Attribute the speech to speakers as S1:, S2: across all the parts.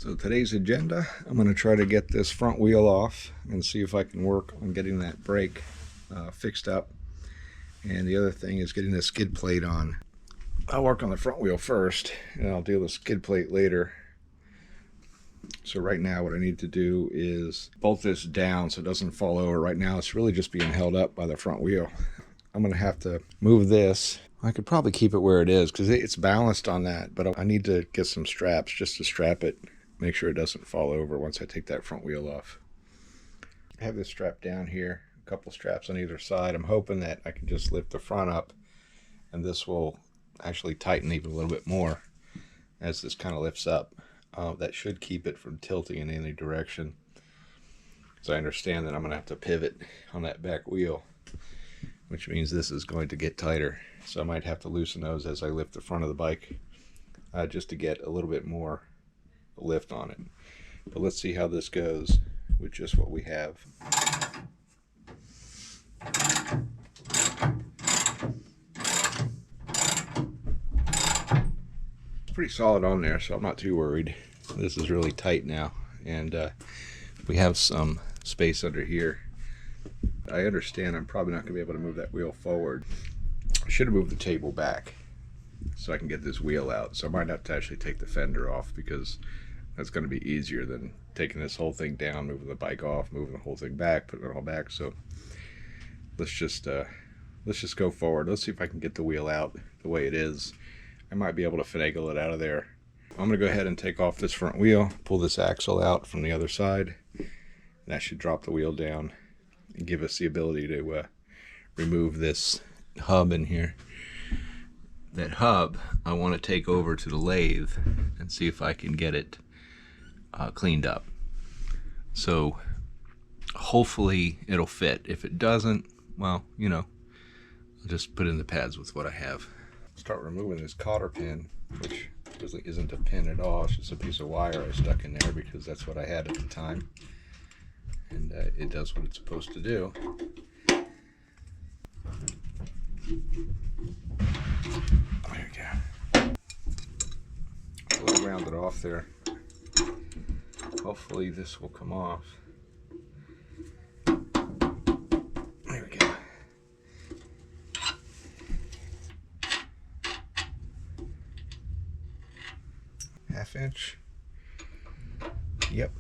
S1: So today's agenda, I'm going to try to get this front wheel off and see if I can work on getting that brake fixed up. And the other thing is getting the skid plate on. I'll work on the front wheel first and I'll deal with the skid plate later. So right now what I need to do is bolt this down so it doesn't fall over. Right now it's really just being held up by the front wheel. I'm going to have to move this. I could probably keep it where it is because it's balanced on that, but I need to get some straps just to strap it. Make sure it doesn't fall over once I take that front wheel off. I have this strap down here, a couple straps on either side. I'm hoping that I can just lift the front up and this will actually tighten even a little bit more as this kind of lifts up. That should keep it from tilting in any direction. So I understand that I'm going to have to pivot on that back wheel, which means this is going to get tighter. So I might have to loosen those as I lift the front of the bike just to get a little bit more lift on it. But let's see how this goes with just what we have. It's pretty solid on there, so I'm not too worried. This is really tight now, and we have some space under here. I understand I'm probably not going to be able to move that wheel forward. I should have moved the table back so I can get this wheel out. So I might have to actually take the fender off because that's going to be easier than taking this whole thing down, moving the bike off, moving the whole thing back, putting it all back. So let's just go forward. Let's see if I can get the wheel out the way it is. I might be able to finagle it out of there. I'm going to go ahead and take off this front wheel, pull this axle out from the other side. That should drop the wheel down and give us the ability to remove this hub in here. That hub I want to take over to the lathe and see if I can get it cleaned up. So hopefully it'll fit. If it doesn't, well, you know, I'll just put in the pads with what I have. Start removing this cotter pin, which really isn't a pin at all. It's just a piece of wire I stuck in there because that's what I had at the time. And it does what it's supposed to do. There we go. A little rounded off there. Hopefully this will come off. There we go. Half inch. Yep.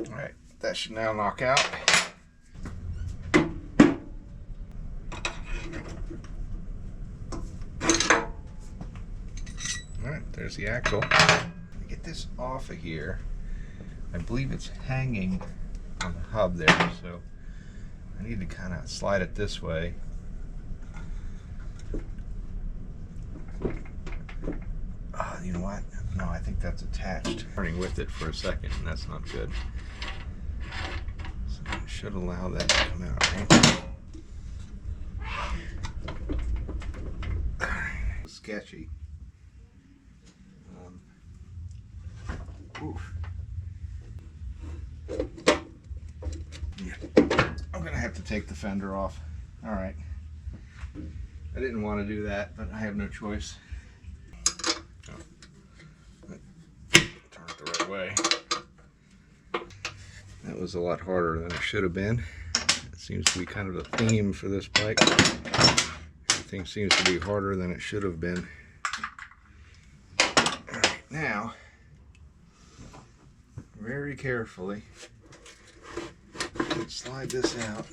S1: Alright, that should now knock out. Alright, there's the axle. Get this off of here. I believe it's hanging on the hub there, so I need to kind of slide it this way. You know what? No, I think that's attached. Turning with it for a second, and that's not good. So I should allow that to come out, right? Sketchy. Oof. Yeah. I'm gonna have to take the fender off. All right. I didn't want to do that, but I have no choice. Turn it the right way. That was a lot harder than it should have been. It seems to be kind of a theme for this bike. Everything seems to be harder than it should have been. All right, now, very carefully, slide this out.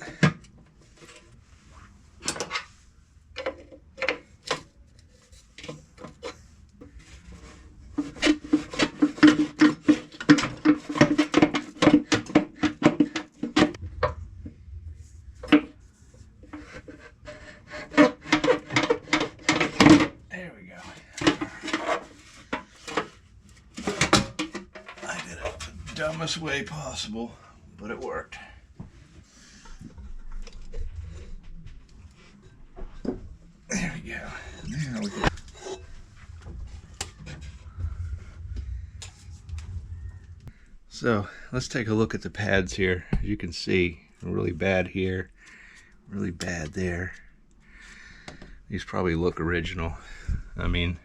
S1: Dumbest way possible, but it worked. So let's take a look at the pads here. As you can see, really bad here, really bad there. These probably look original. I mean,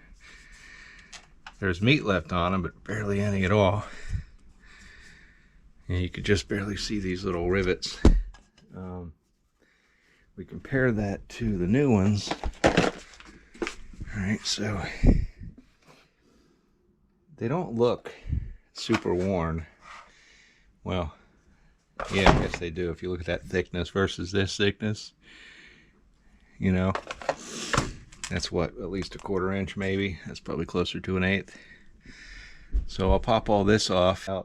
S1: there's meat left on them, but barely any at all. And you could just barely see these little rivets. We compare that to the new ones. Alright, so they don't look super worn. Well, yeah, I guess they do. If you look at that thickness versus this thickness, you know, that's what, at least a 1/4 inch maybe. That's probably closer to 1/8. So I'll pop all this off. I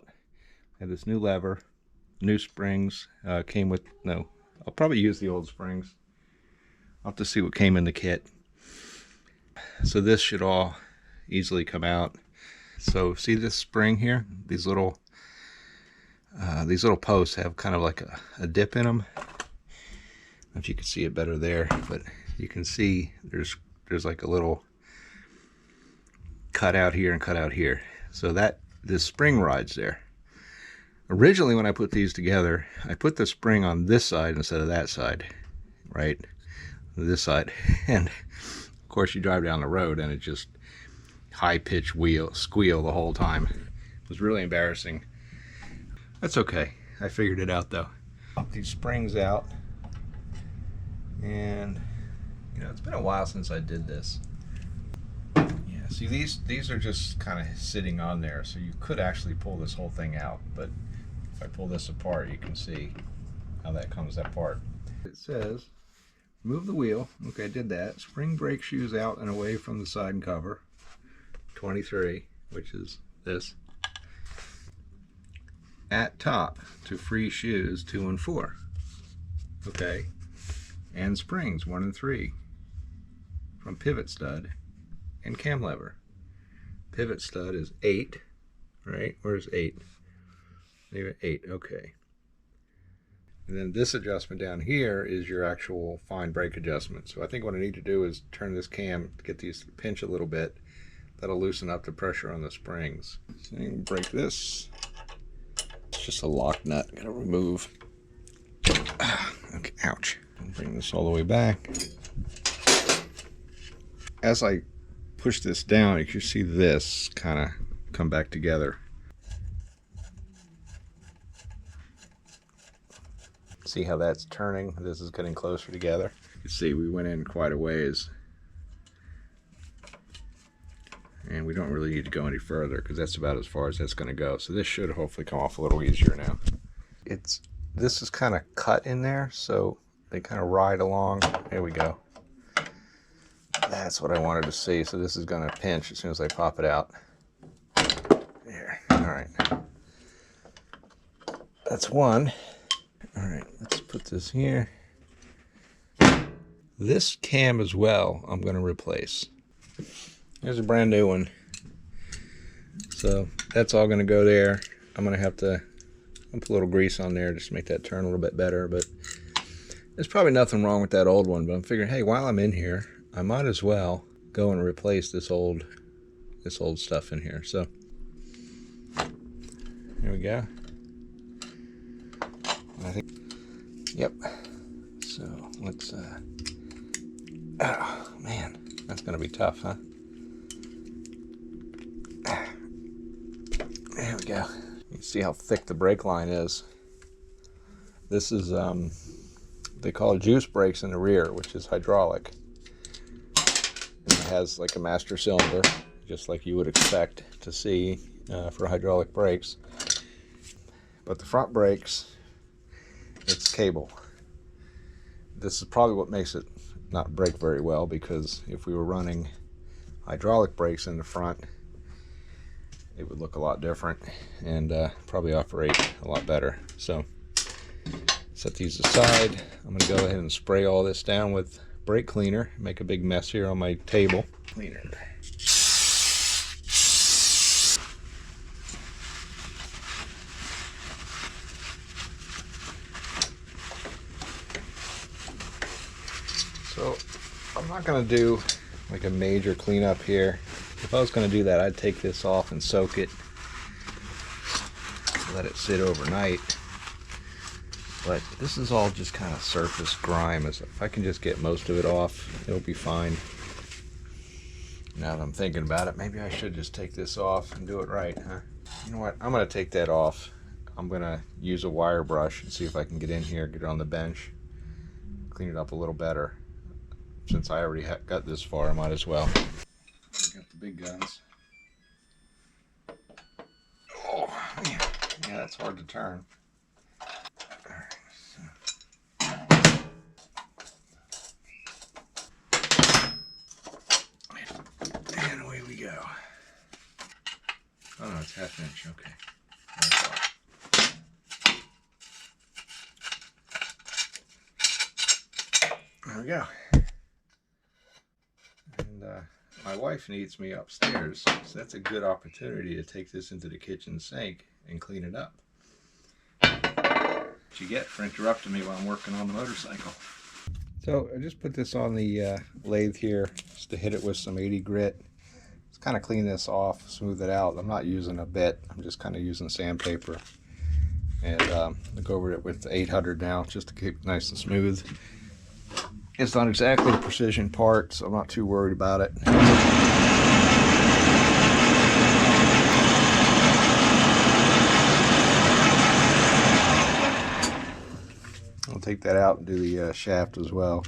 S1: have this new lever, new springs. Came with, no, I'll probably use the old springs. I'll have to see what came in the kit. So this should all easily come out. So see this spring here? These little posts have kind of like a dip in them. I don't know if you can see it better there, but you can see there's like a little cut out here and cut out here. So that this spring rides there. Originally, when I put these together, I put the spring on this side instead of that side, right? This side, and of course you drive down the road and it just high-pitched squeal the whole time. It was really embarrassing. That's okay. I figured it out though. Pop these springs out, and you know, it's been a while since I did this. Yeah, see, these are just kind of sitting on there, so you could actually pull this whole thing out, but if I pull this apart, you can see how that comes apart. It says, remove the wheel. Okay, I did that. Spring brake shoes out and away from the side and cover. 23, which is this. At top to free shoes 2 and 4. Okay. And springs 1 and 3. From pivot stud and cam lever. Pivot stud is 8, right? Where's 8? Maybe 8, okay. And then this adjustment down here is your actual fine brake adjustment. So I think what I need to do is turn this cam, get these to pinch a little bit. That'll loosen up the pressure on the springs. So you can break this. It's just a lock nut, gotta remove. Okay, ouch. Bring this all the way back. As I push this down, you can see this kind of come back together. See how that's turning? This is getting closer together. You can see we went in quite a ways. And we don't really need to go any further because that's about as far as that's going to go. So this should hopefully come off a little easier now. This is kind of cut in there, so they kind of ride along. There we go. That's what I wanted to see. So this is going to pinch as soon as I pop it out. There. All right. That's one. All right, let's put this here. This cam as well, I'm going to replace. Here's a brand new one. So that's all going to go there. I'm going to have to put a little grease on there just to make that turn a little bit better. But there's probably nothing wrong with that old one. But I'm figuring, hey, while I'm in here, I might as well go and replace this old stuff in here. So there we go. I think, yep. So let's, oh man, that's going to be tough, huh? There we go. You can see how thick the brake line is. This is, they call it juice brakes in the rear, which is hydraulic. And it has like a master cylinder, just like you would expect to see for hydraulic brakes. But the front brakes, it's cable. This is probably what makes it not brake very well, because if we were running hydraulic brakes in the front, it would look a lot different and probably operate a lot better. So set these aside. I'm going to go ahead and spray all this down with brake cleaner. Make a big mess here on my table. Cleaner. So I'm not going to do like a major cleanup here. If I was going to do that, I'd take this off and soak it let it sit overnight. But this is all just kind of surface grime. If I can just get most of it off, it'll be fine. Now that I'm thinking about it, maybe I should just take this off and do it right, huh? You know what? I'm going to take that off. I'm going to use a wire brush and see if I can get in here, get it on the bench, clean it up a little better. Since I already got this far, I might as well. Got the big guns. Oh, man. Yeah, that's hard to turn. And away we go. Oh no, it's ½ inch, okay. There we go. And my wife needs me upstairs, so that's a good opportunity to take this into the kitchen sink and clean it up. What you get for interrupting me while I'm working on the motorcycle. So I just put this on the lathe here just to hit it with some 80 grit. Just kind of clean this off, smooth it out. I'm not using a bit, I'm just kind of using sandpaper. And I'll go over it with the 800 now just to keep it nice and smooth. It's not exactly a precision part, so I'm not too worried about it. I'll take that out and do the shaft as well.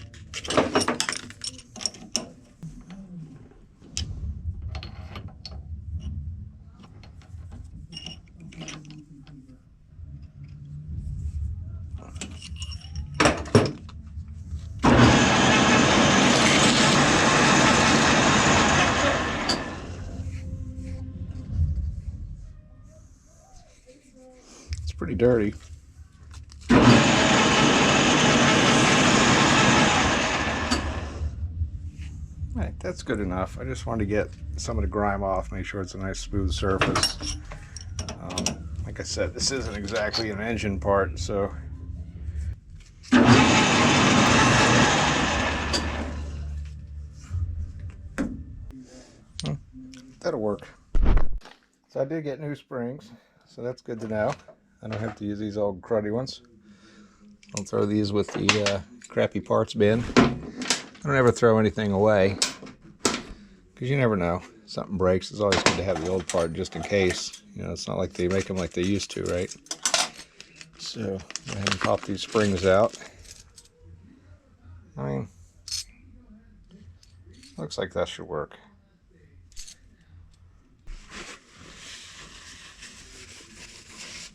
S1: It's pretty dirty. Alright, that's good enough. I just wanted to get some of the grime off, make sure it's a nice smooth surface. Like I said, this isn't exactly an engine part, so that'll work. So I did get new springs, so that's good to know. I don't have to use these old cruddy ones. I'll throw these with the crappy parts bin. I don't ever throw anything away, because you never know. Something breaks. It's always good to have the old part just in case. You know, it's not like they make them like they used to, right? So, go ahead and pop these springs out. I mean, looks like that should work.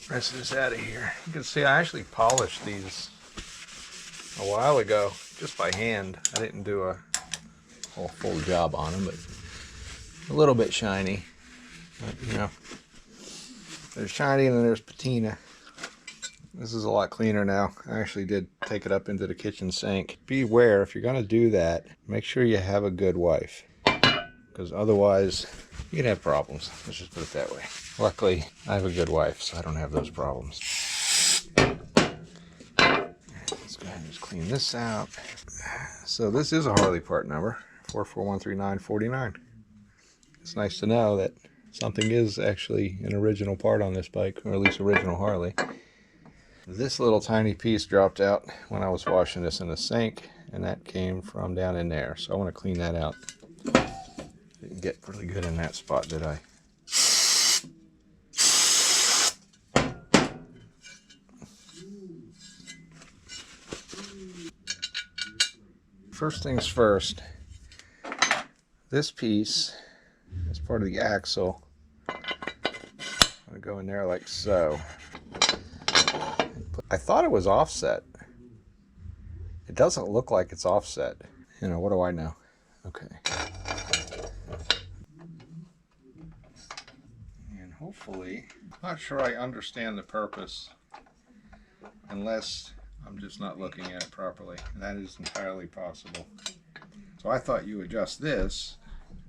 S1: Rest of this out of here. You can see I actually polished these a while ago just by hand. I didn't do a whole full job on them, but a little bit shiny. But, you know, there's shiny and then there's patina. This is a lot cleaner now. I actually did take it up into the kitchen sink. Beware, if you're going to do that, make sure you have a good wife, because otherwise you can have problems. Let's just put it that way. Luckily, I have a good wife, so I don't have those problems. Let's go ahead and just clean this out. So this is a Harley part number, 44139949. It's nice to know that something is actually an original part on this bike, or at least original Harley. This little tiny piece dropped out when I was washing this in the sink, and that came from down in there. So I want to clean that out. Didn't get really good in that spot, did I? First things first, this piece is part of the axle. I'm going to go in there like so. I thought it was offset. It doesn't look like it's offset. You know, what do I know? Okay. And hopefully, I'm not sure I understand the purpose unless I'm just not looking at it properly. And that is entirely possible. So I thought you adjust this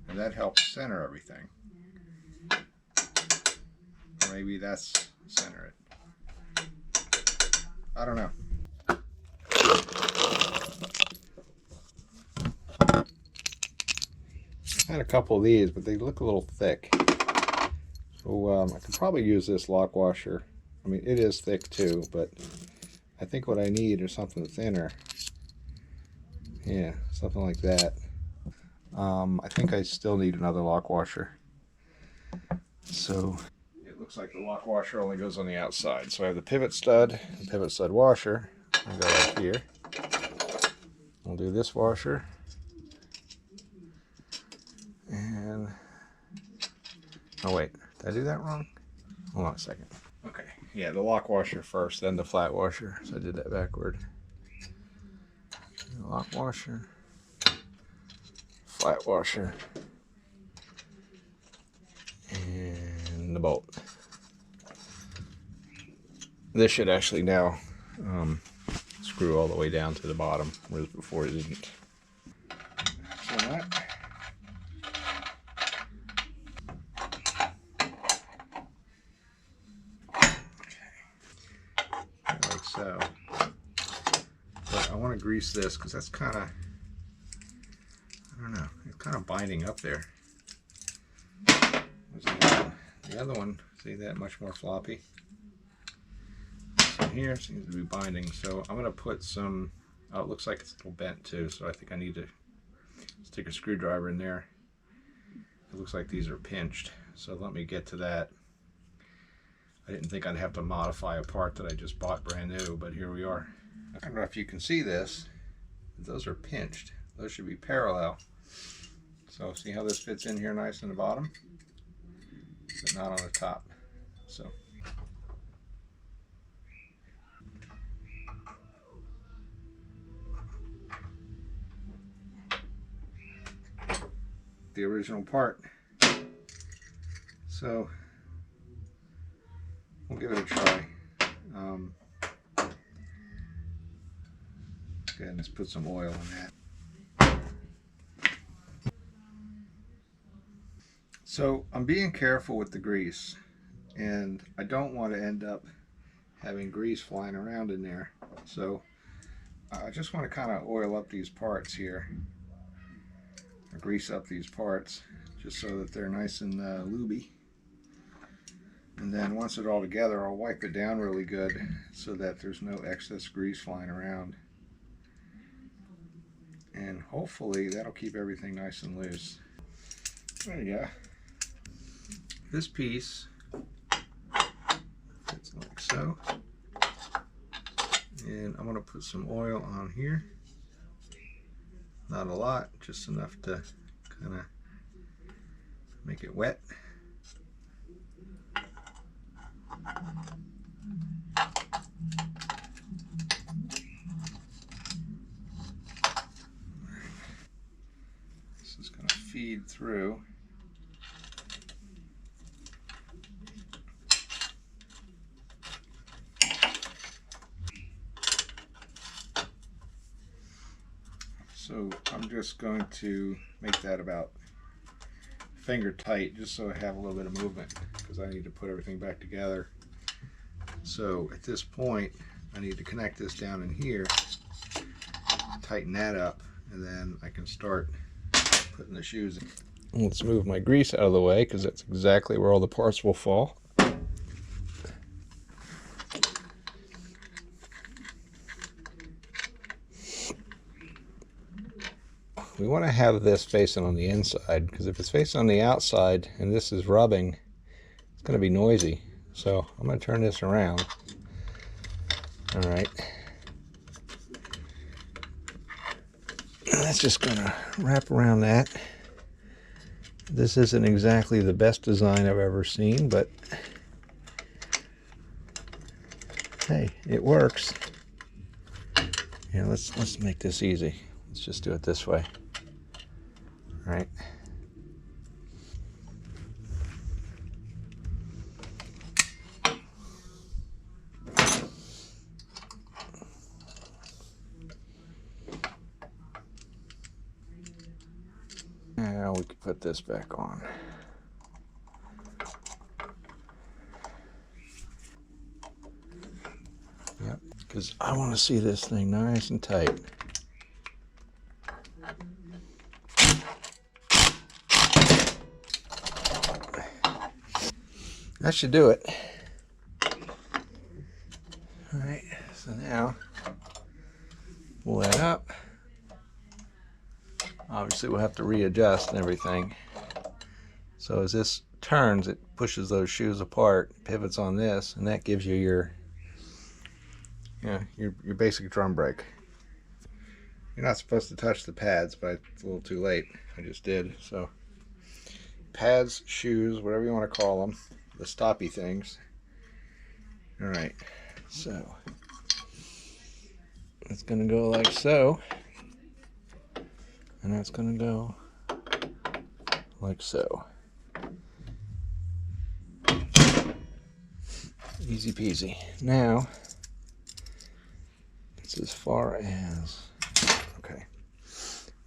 S1: and that helps center everything. Or maybe that's center it. I don't know. I had a couple of these, but they look a little thick. So I could probably use this lock washer I mean, it is thick too, but I think what I need is something thinner. Yeah, something like that. I think I still need another lock washer. So it looks like the lock washer only goes on the outside. So I have the pivot stud washer. I'll go right here. I'll do this washer. And, oh wait, did I do that wrong? Hold on a second. Okay, yeah, the lock washer first, then the flat washer. So I did that backward. Lock washer, flat washer, and the bolt. This should actually now screw all the way down to the bottom, whereas before it didn't. So that. Like so. But I want to grease this because that's kind of, I don't know, it's kind of binding up there. The other one, see that, much more floppy. So here seems to be binding, so I'm going to put some, oh, it looks like it's a little bent too, so I think I need to stick a screwdriver in there. It looks like these are pinched, so let me get to that. I didn't think I'd have to modify a part that I just bought brand new, but here we are. I don't know if you can see this, but those are pinched. Those should be parallel. So see how this fits in here nice in the bottom, but not on the top. So the original part. So we'll give it a try. Okay, let's put some oil in that. So I'm being careful with the grease, and I don't want to end up having grease flying around in there. So I just want to kind of oil up these parts here, or grease up these parts, just so that they're nice and lubey. And then once it's all together, I'll wipe it down really good so that there's no excess grease flying around. And hopefully that'll keep everything nice and loose. There you go. This piece fits like so. And I'm going to put some oil on here. Not a lot, just enough to kind of make it wet. This is going to feed through. So I'm just going to make that about finger tight, just so I have a little bit of movement, because I need to put everything back together. So at this point I need to connect this down in here, tighten that up, and then I can start putting the shoes in. Let's move my grease out of the way, because that's exactly where all the parts will fall. We want to have this facing on the inside, because if it's facing on the outside and this is rubbing, it's going to be noisy. So I'm going to turn this around. All right. That's just going to wrap around that. This isn't exactly the best design I've ever seen, but hey, it works. Yeah, let's make this easy. Let's just do it this way. All right. Now we can put this back on. Yep, because I want to see this thing nice and tight. That should do it. So now, pull that up. Obviously we'll have to readjust and everything. So as this turns, it pushes those shoes apart, pivots on this, and that gives you your basic drum brake. You're not supposed to touch the pads, but it's a little too late. I just did. So pads, shoes, whatever you want to call them, the stoppy things. All right, so it's going to go like so, and that's going to go like so. Easy peasy. Now, it's as far as, okay.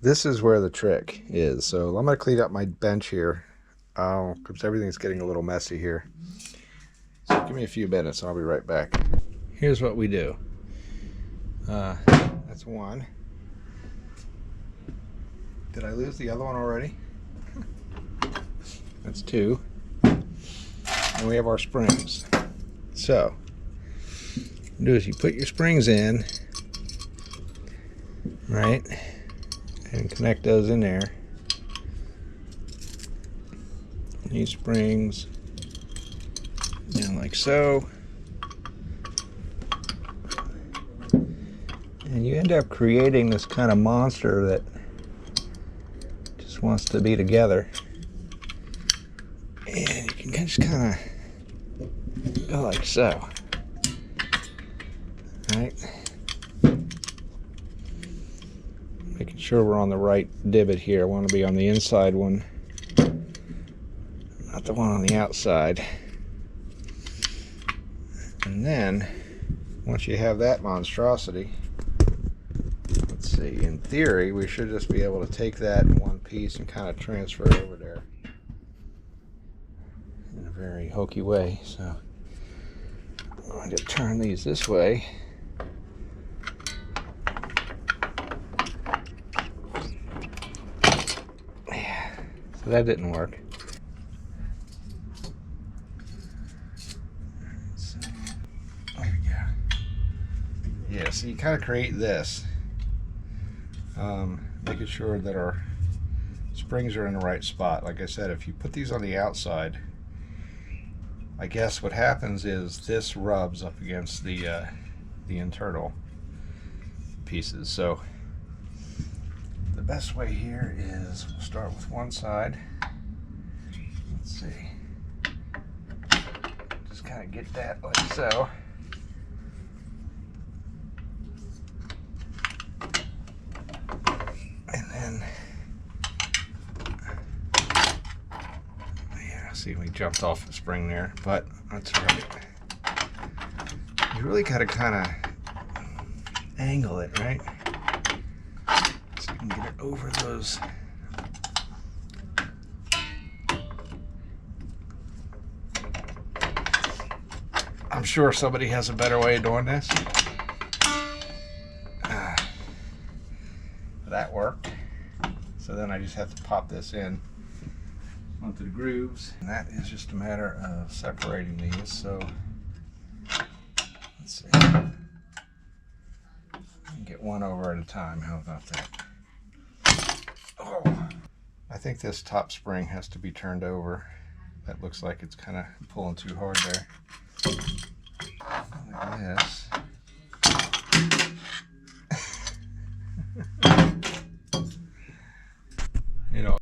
S1: This is where the trick is. So I'm going to clean up my bench here, because everything's getting a little messy here. So give me a few minutes and I'll be right back. Here's what we do. That's one. Did I lose the other one already? That's two. And we have our springs. So, what you do is you put your springs in, right, and connect those in there. These springs down like so. And you end up creating this kind of monster that just wants to be together. And you can just kind of go like so. Right? Making sure we're on the right divot here. I want to be on the inside one, not the one on the outside. And then, once you have that monstrosity, let's see, in theory, we should just be able to take that in one piece and kind of transfer it over there in a very hokey way. So, I'm going to turn these this way. Yeah, so that didn't work. So, there we go. Yeah, so you kind of create this, making sure that our springs are in the right spot. Like I said, if you put these on the outside, I guess what happens is this rubs up against the internal pieces. So the best way here is we'll start with one side. Let's see. Just kind of get that like so. And then, yeah, see, we jumped off the spring there, but that's right. You really got to kind of angle it, right? So you can get it over those. I'm sure somebody has a better way of doing this. That worked. So then I just have to pop this in onto the grooves. And that is just a matter of separating these. So let's see. Get one over at a time. How about that? Oh, I think this top spring has to be turned over. That looks like it's kind of pulling too hard there. Like this. You know.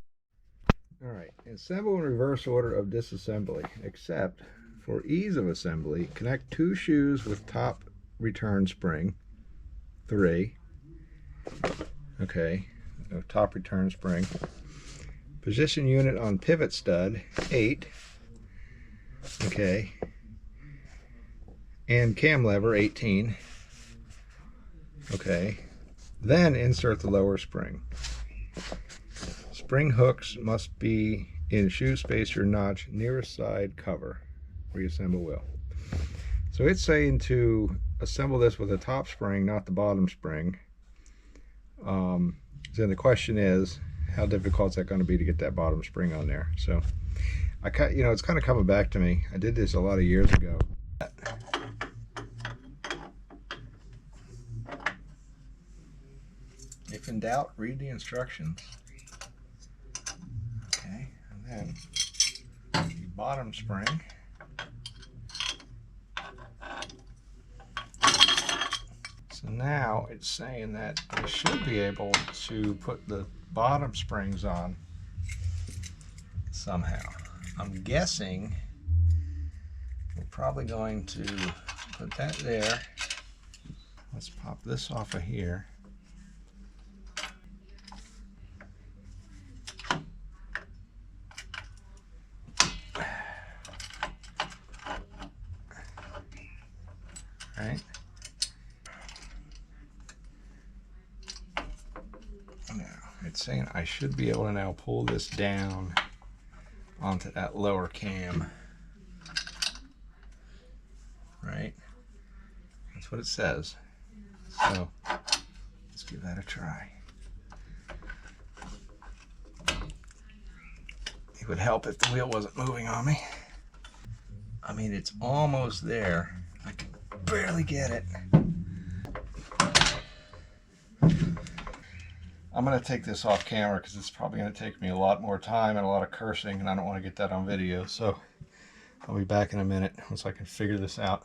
S1: All right. Assemble in reverse order of disassembly, except for ease of assembly, connect two shoes with top return spring. 3. Okay. Top return spring. Position unit on pivot stud. 8. Okay. And cam lever. 18. Okay. Then insert the lower spring. Spring hooks must be in shoe spacer notch nearest side cover. Reassemble wheel. So it's saying to assemble this with a top spring, not the bottom spring. Then the question is, how difficult is that going to be to get that bottom spring on there? So, it's kind of coming back to me. I did this a lot of years ago. If in doubt, read the instructions. Okay, and then the bottom spring. So now it's saying that I should be able to put the bottom springs on somehow. I'm guessing we're probably going to put that there. Let's pop this off of here. Right. Now it's saying I should be able to now pull this down onto that lower cam. Right? That's what it says. So let's give that a try. It would help if the wheel wasn't moving on me. I mean, it's almost there. I can barely get it. I'm going to take this off camera because it's probably going to take me a lot more time and a lot of cursing, and I don't want to get that on video. So I'll be back in a minute once I can figure this out.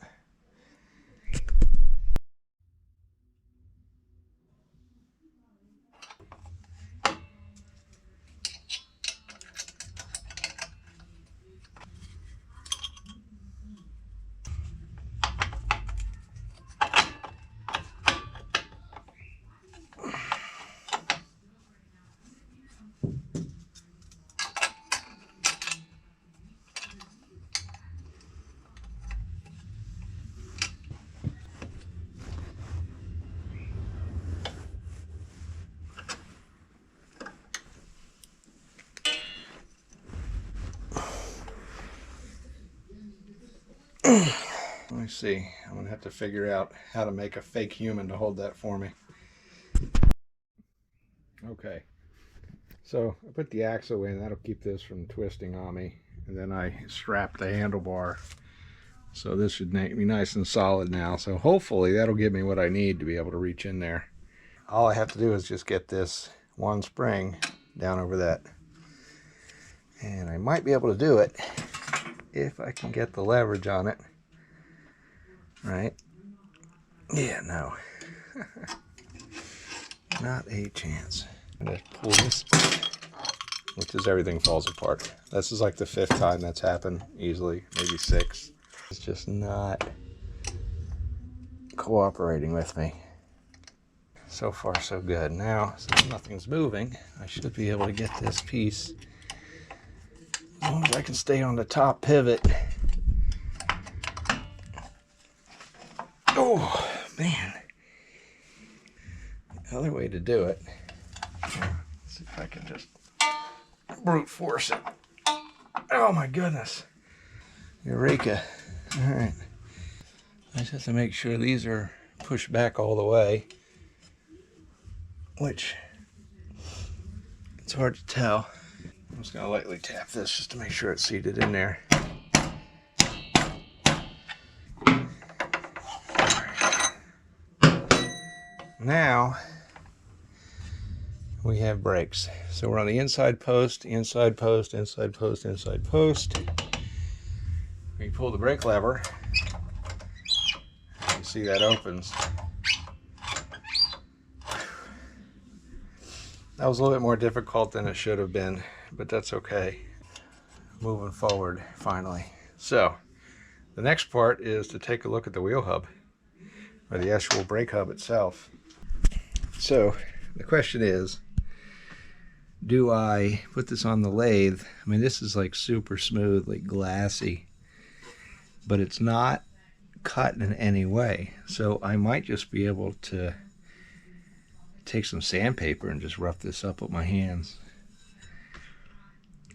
S1: Let me see. I'm going to have to figure out how to make a fake human to hold that for me. Okay. So I put the axle in. That'll keep this from twisting on me. And then I strap the handlebar. So this should make me nice and solid now. So hopefully that'll give me what I need to be able to reach in there. All I have to do is just get this one spring down over that. And I might be able to do it if I can get the leverage on it. Right? Yeah, no. Not a chance. I'm going to pull this, which is everything falls apart. This is like the 5th time that's happened, easily, maybe 6. It's just not cooperating with me. So far, so good. Now, since nothing's moving, I should be able to get this piece. As long as I can stay on the top pivot. Oh, man. The other way to do it, let's see if I can just brute force it. Oh my goodness. Eureka. All right. I just have to make sure these are pushed back all the way, which it's hard to tell. I'm just going to lightly tap this just to make sure it's seated in there. Now we have brakes. So we're on the inside post, inside post, inside post, inside post. We pull the brake lever. You can see that opens. That was a little bit more difficult than it should have been, but that's okay. Moving forward, finally. So the next part is to take a look at the wheel hub, or the actual brake hub itself. So the question is, do I put this on the lathe? I mean, this is like super smooth, like glassy, but it's not cut in any way. So I might just be able to take some sandpaper and just rough this up with my hands.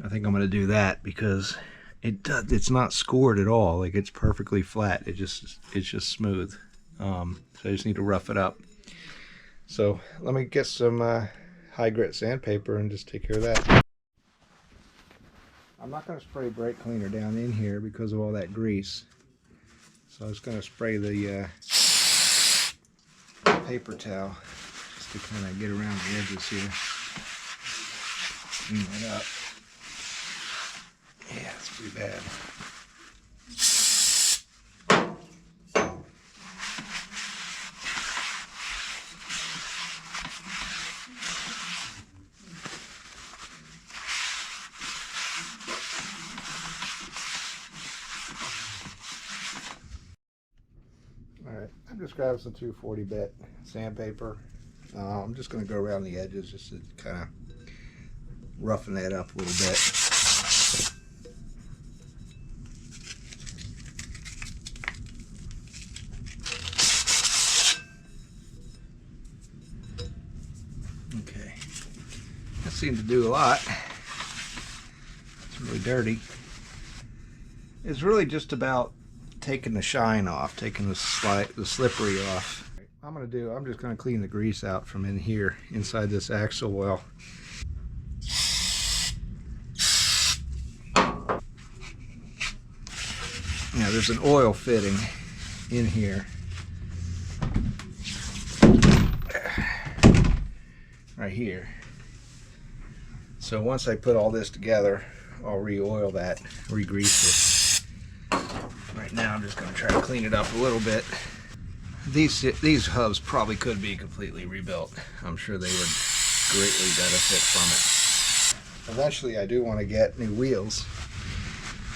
S1: I think I'm going to do that because it's not scored at all. Like, it's perfectly flat. It's just smooth. So I just need to rough it up. So let me get some high grit sandpaper and just take care of that. I'm not going to spray brake cleaner down in here because of all that grease. So I was going to spray the paper towel just just to kind of get around the edges here. Clean that up. Yeah, it's pretty bad. Alright, I'm just grabbing some 240 bit sandpaper. I'm just going to go around the edges just to kind of roughen that up a little bit. Okay, that seemed to do a lot. It's really dirty. It's really just about taking the shine off, taking the slippery off. I'm just gonna clean the grease out from in here, inside this axle well. Now there's an oil fitting in here. Right here. So once I put all this together, I'll re-oil that, re-grease it. Right now I'm just going to try to clean it up a little bit. These hubs probably could be completely rebuilt. I'm sure they would greatly benefit from it. Eventually I do want to get new wheels.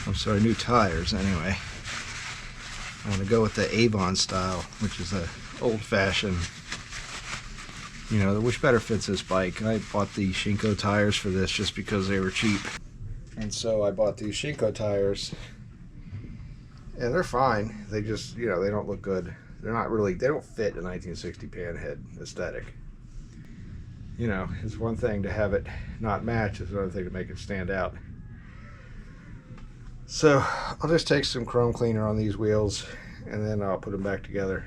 S1: I'm sorry, new tires anyway. I want to go with the Avon style, which is a old-fashioned, you know, which better fits this bike. I bought the Shinko tires for this just because they were cheap. And so I bought these Shinko tires, and they're fine. They just, you know, they don't look good. They're not really, they don't fit a 1960 Panhead aesthetic. You know, it's one thing to have it not match, it's another thing to make it stand out. So I'll just take some chrome cleaner on these wheels and then I'll put them back together.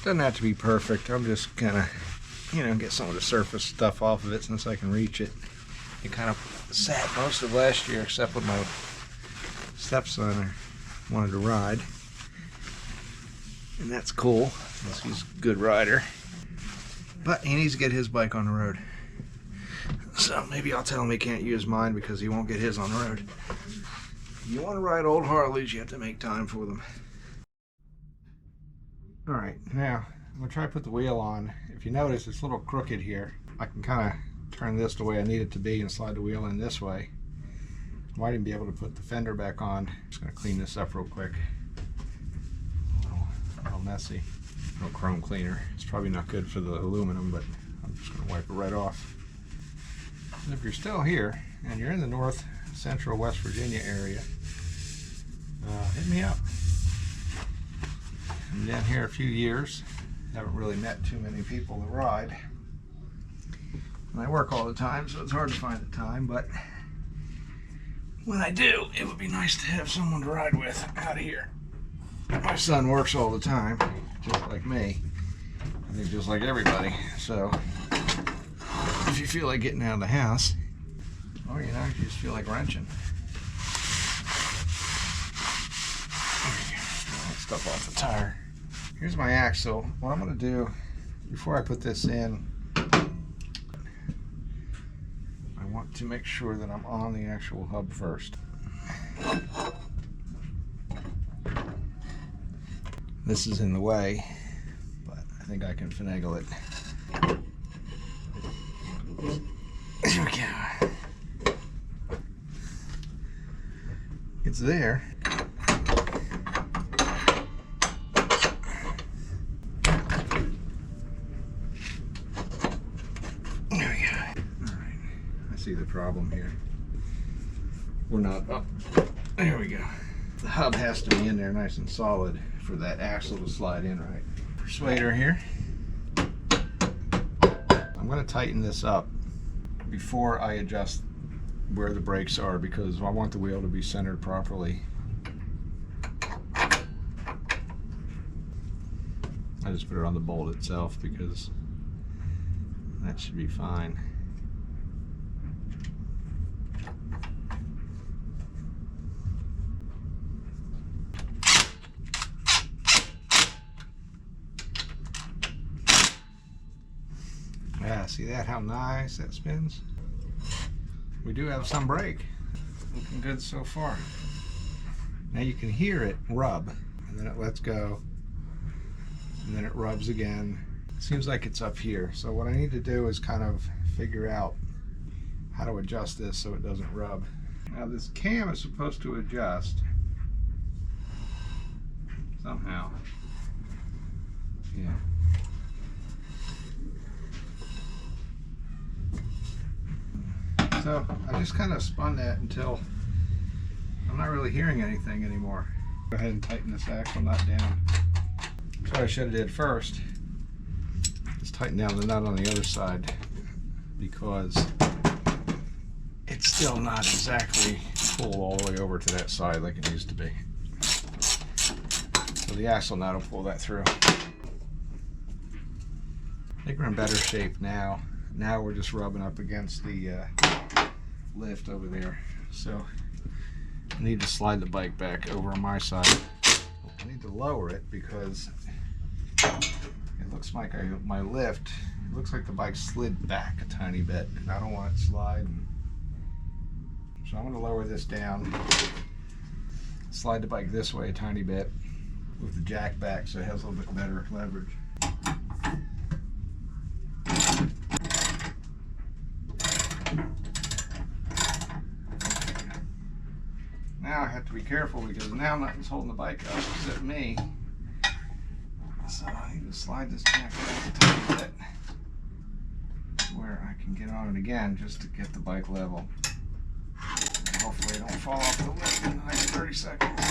S1: Doesn't have to be perfect. I'm just kind of, you know, get some of the surface stuff off of it since I can reach it. It kind of sat most of last year except when my stepson wanted to ride. And that's cool, because he's a good rider. But he needs to get his bike on the road. So maybe I'll tell him he can't use mine because he won't get his on the road. If you want to ride old Harleys, you have to make time for them. Alright, now I'm going to try to put the wheel on. If you notice, it's a little crooked here. I can kind of turn this the way I need it to be and slide the wheel in this way. I might even be able to put the fender back on. Just going to clean this up real quick. A little messy. No chrome cleaner. It's probably not good for the aluminum, but I'm just going to wipe it right off. And if you're still here and you're in the north central West Virginia area, hit me up. I'm down here a few years. Haven't really met too many people to ride. And I work all the time, so it's hard to find the time, but when I do, it would be nice to have someone to ride with out of here. My son works all the time, just like me. I think just like everybody. So if you feel like getting out of the house, or you know, you just feel like wrenching. Stuff off the tire. Here's my axle. What I'm going to do before I put this in, I want to make sure that I'm on the actual hub first. This is in the way, but I think I can finagle it. There we go. It's there. The problem here. We're not up. There we go. The hub has to be in there nice and solid for that axle to slide in right. Persuader here. I'm going to tighten this up before I adjust where the brakes are because I want the wheel to be centered properly. I just put it on the bolt itself because that should be fine. See that, how nice that spins? We do have some brake. Looking good so far. Now you can hear it rub, and then it lets go, and then it rubs again. It seems like it's up here. So what I need to do is kind of figure out how to adjust this so it doesn't rub. Now this cam is supposed to adjust somehow. Yeah. So I just kind of spun that until I'm not really hearing anything anymore. Go ahead and tighten this axle nut down. So what I should have did first is tighten down the nut on the other side, because it's still not exactly pulled all the way over to that side like it used to be. So the axle nut will pull that through. I think we're in better shape now. Now we're just rubbing up against the lift over there. So I need to slide the bike back over on my side. I need to lower it because it looks like my lift, it looks like the bike slid back a tiny bit, and I don't want it sliding. So I'm going to lower this down, slide the bike this way a tiny bit, move the jack back so it has a little bit better leverage. Now I have to be careful because now nothing's holding the bike up except me. So I need to slide this jack back a tiny bit where I can get on it again just to get the bike level. And hopefully it don't fall off the lift in the next 30 seconds.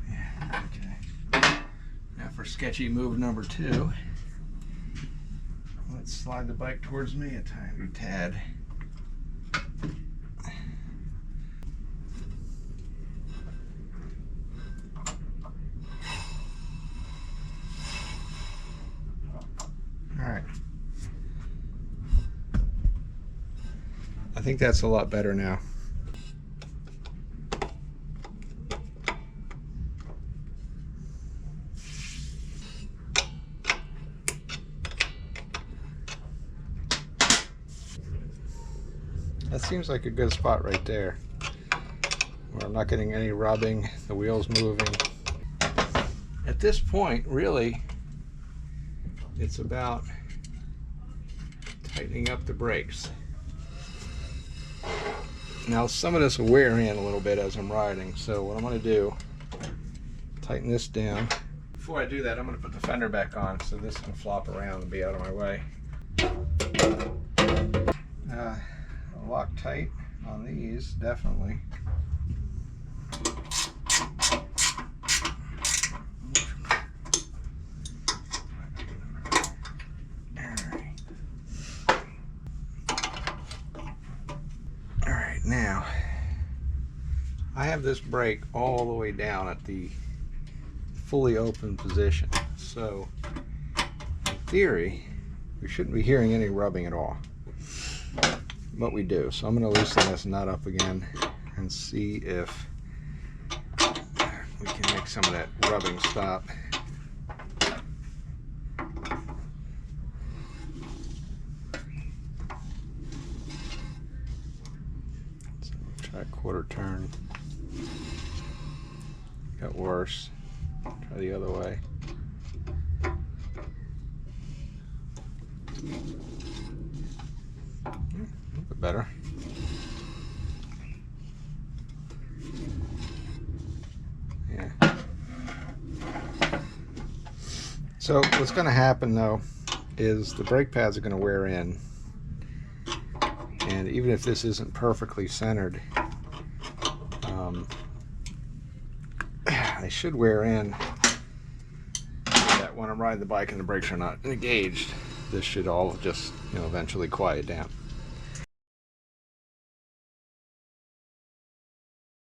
S1: Yeah, okay. Now for sketchy move number 2. Let's slide the bike towards me a tiny tad. Alright. I think that's a lot better now. That seems like a good spot right there, where I'm not getting any rubbing, the wheel's moving. At this point, really, it's about tightening up the brakes. Now some of this will wear in a little bit as I'm riding, so what I'm going to do, tighten this down. Before I do that, I'm going to put the fender back on so this can flop around and be out of my way. Lock tight on these, definitely. Alright, now I have this brake all the way down at the fully open position, so in theory we shouldn't be hearing any rubbing at all. But we do, so I'm going to loosen this nut up again and see if we can make some of that rubbing stop. So try a quarter turn. Got worse. Try the other way. A little bit better. Yeah. So what's going to happen though is the brake pads are going to wear in, and even if this isn't perfectly centered, they should wear in so that when I'm riding the bike and the brakes are not engaged, this should all just, eventually quiet down.